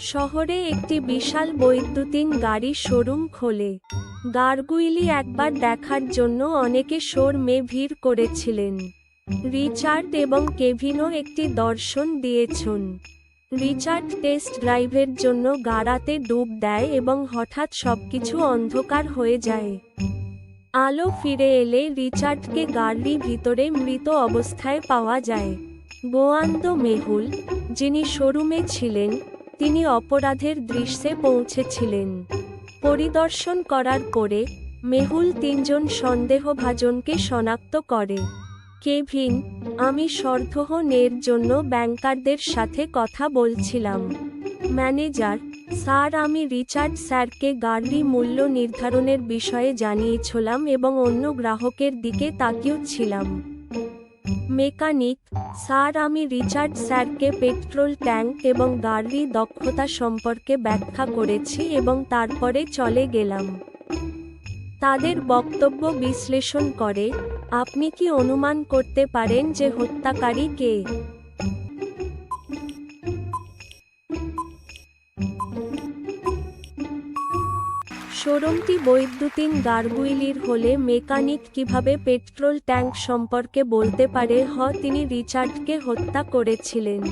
শহরে একটি বিশাল বৈদ্যুতিন গাড়ি শোরুম খোলে। গার্গুইলি একবার দেখার জন্য অনেকে শোরুমে ভিড় করেছিলেন। রিচার্ড এবং কেভিনও একটি দর্শন দিয়েছেন। রিচার্ড টেস্ট ড্রাইভের জন্য গাড়াতে ডুব দেয় এবং হঠাৎ সবকিছু অন্ধকার হয়ে যায়। আলো ফিরে এলে রিচার্ডকে গাড়ির ভিতরে মৃত অবস্থায় পাওয়া যায়। গোয়ান্দো মেহুল, যিনি শোরুমে ছিলেন, তিনি অপরাধের দৃশ্যে পৌঁছেছিলেন। পরিদর্শন করার পরে মেহুল তিনজন সন্দেহভাজনকে শনাক্ত করে। কেভিন, আমি সন্দেহের জন্য ব্যাংকারদের সাথে কথা বলছিলাম। ম্যানেজার, স্যার, আমি রিচার্ড স্যারকে গাড়ি মূল্য নির্ধারণের বিষয়ে জানিয়েছিলাম এবং অন্য গ্রাহকের দিকে তাকিয়েছিলাম। মেকানিক, স্যার, আমি রিচার্ড স্যারকে পেট্রোল ট্যাঙ্ক এবং গাড়ির দক্ষতা সম্পর্কে ব্যাখ্যা করেছি এবং তারপরে চলে গেলাম। তাদের বক্তব্য বিশ্লেষণ করে, আপনি কি অনুমান করতে পারেন যে হত্যাকারী কে? শোরুমটি বৈদ্যুতিন গার্গুইলির হলে মেকানিক কিভাবে পেট্রোল ট্যাঙ্ক সম্পর্কে বলতে পারে তিনি রিচার্ডকে হত্যা করেছিলেন?